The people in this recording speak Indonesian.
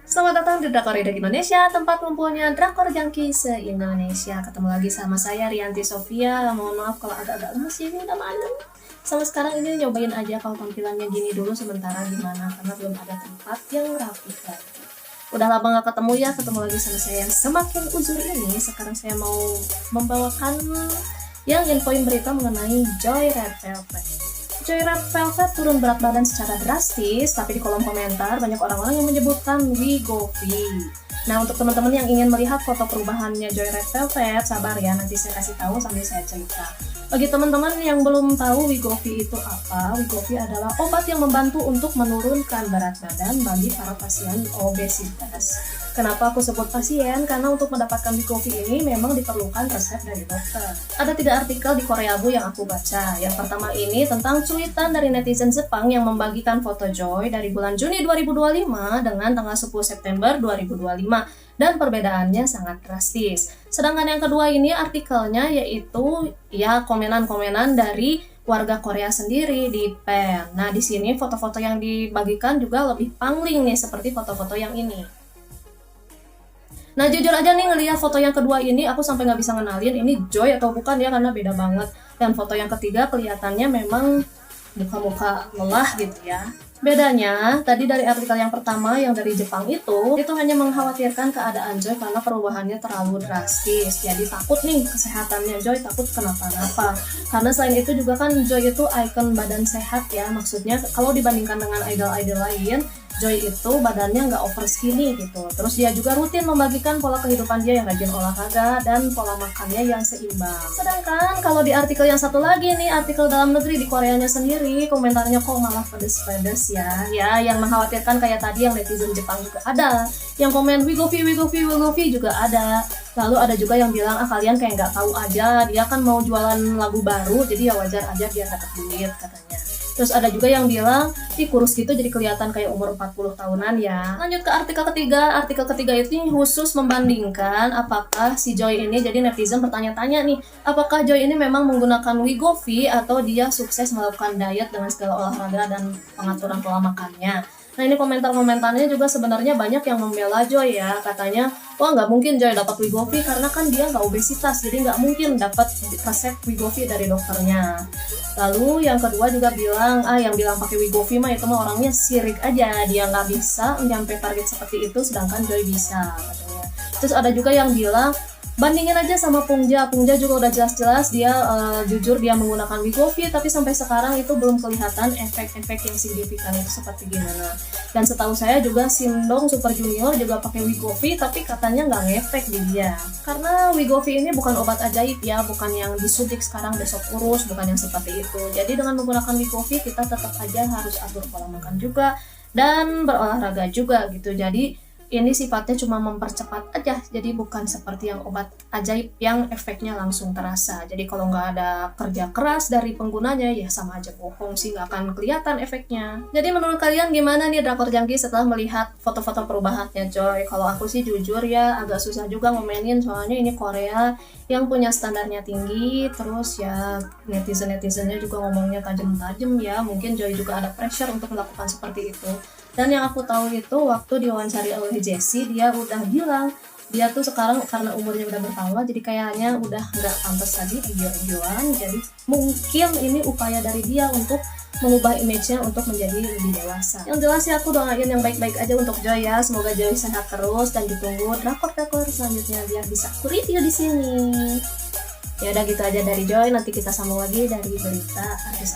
Selamat datang di Drakor Idak Indonesia, tempat ngumpulnya Drakor Junkie se-Indonesia. Ketemu lagi sama saya, Rianti Sofia. Mohon maaf kalau agak-agak lemes ya, ini udah malam. Sama sekarang ini nyobain aja kalau tampilannya gini dulu sementara gimana, karena belum ada tempat yang rapi lagi. Udah lama gak ketemu ya, ketemu lagi sama saya yang semakin uzur ini. Sekarang saya mau membawakan yang infoin berita mengenai Joy Red Velvet. Joy Red Velvet turun berat badan secara drastis, tapi di kolom komentar banyak orang-orang yang menyebutkan Wigovi. Nah, untuk teman-teman yang ingin melihat foto perubahannya Joy Red Velvet, sabar ya, nanti saya kasih tahu sambil saya cerita. Bagi teman-teman yang belum tahu Wigovi itu apa, Wigovi adalah obat yang membantu untuk menurunkan berat badan bagi para pasien obesitas. Kenapa aku sebut pasien? Karena untuk mendapatkan Wigovi ini memang diperlukan resep dari dokter. Ada 3 artikel di Korea Bu yang aku baca. Yang pertama ini tentang cuitan dari netizen Jepang yang membagikan foto Joy dari bulan Juni 2025 dengan tanggal 10 September 2025. Dan perbedaannya sangat drastis. Sedangkan yang kedua ini artikelnya yaitu ya komenan-komenan dari warga Korea sendiri di pen. Nah, di sini foto-foto yang dibagikan juga lebih pangling nih seperti foto-foto yang ini. Nah, jujur aja nih ngelihat foto yang kedua ini aku sampai nggak bisa ngenalin ini Joy atau bukan ya, karena beda banget. Dan foto yang ketiga kelihatannya memang muka-muka lelah gitu ya. Bedanya, tadi dari artikel yang pertama yang dari Jepang itu hanya mengkhawatirkan keadaan Joy karena perubahannya terlalu drastis. Jadi takut nih kesehatannya Joy, takut kenapa-napa. Karena selain itu juga kan Joy itu ikon badan sehat ya. Maksudnya kalau dibandingkan dengan idol-idol lain, Joy itu badannya nggak over skinny gitu. Terus dia juga rutin membagikan pola kehidupan dia yang rajin olahraga dan pola makannya yang seimbang. Sedangkan kalau di artikel yang satu lagi nih, artikel dalam negeri di Koreanya sendiri, komentarnya kok malah pedes-pedes ya. Ya, yang mengkhawatirkan kayak tadi yang netizen Jepang juga ada. Yang komen Wigovi juga ada. Lalu ada juga yang bilang, kalian kayak nggak tahu aja, dia kan mau jualan lagu baru, jadi ya wajar aja biar dapat duit katanya. Terus ada juga yang bilang, kurus gitu jadi kelihatan kayak umur 40 tahunan ya. Lanjut ke artikel ketiga. Artikel ketiga itu khusus membandingkan apakah si Joy ini, jadi netizen bertanya-tanya nih, apakah Joy ini memang menggunakan Wigovi atau dia sukses melakukan diet dengan segala olahraga dan pengaturan pola makannya. Nah, ini komentar-komentarnya juga sebenarnya banyak yang membela Joy ya. Katanya, wah nggak mungkin Joy dapat Wigovi karena kan dia nggak obesitas, jadi nggak mungkin dapat resep Wigovi dari dokternya. Lalu yang kedua juga bilang, yang bilang pakai Wigovi mah itu mah orangnya sirik aja, dia nggak bisa nyampe target seperti itu, sedangkan Joy bisa katanya. Terus ada juga yang bilang, bandingin aja sama Pungja juga udah jelas-jelas dia jujur dia menggunakan Wigovi, tapi sampai sekarang itu belum kelihatan efek-efek yang signifikan itu seperti gimana. Dan setahu saya juga Shindong Super Junior juga pakai Wigovi, tapi katanya nggak ngefek di dia. Karena Wigovi ini bukan obat ajaib ya, bukan yang disuntik sekarang besok kurus, bukan yang seperti itu. Jadi dengan menggunakan Wigovi kita tetap aja harus atur pola makan juga dan berolahraga juga gitu. Jadi ini sifatnya cuma mempercepat aja, jadi bukan seperti yang obat ajaib yang efeknya langsung terasa. Jadi kalau nggak ada kerja keras dari penggunanya, ya sama aja bohong sih, nggak akan kelihatan efeknya. Jadi menurut kalian gimana nih Drakor Junkie setelah melihat foto-foto perubahannya Joy? Kalau aku sih jujur ya agak susah juga ngomenin, soalnya ini Korea yang punya standarnya tinggi, terus ya netizen-netizennya juga ngomongnya tajam-tajam ya, mungkin Joy juga ada pressure untuk melakukan seperti itu. Dan yang aku tahu itu waktu diwawancari oleh Jessie, dia udah bilang dia tuh sekarang karena umurnya udah bertambah jadi kayaknya udah nggak pantas lagi hijau-hijauan. Jadi mungkin ini upaya dari dia untuk mengubah image-nya untuk menjadi lebih dewasa. Yang jelas ya aku doain yang baik-baik aja untuk Joy ya. Semoga Joy sehat terus dan ditunggu drakor-drakor selanjutnya biar bisa aku review di sini. Ya udah gitu aja dari Joy, nanti kita sambung lagi dari berita artis.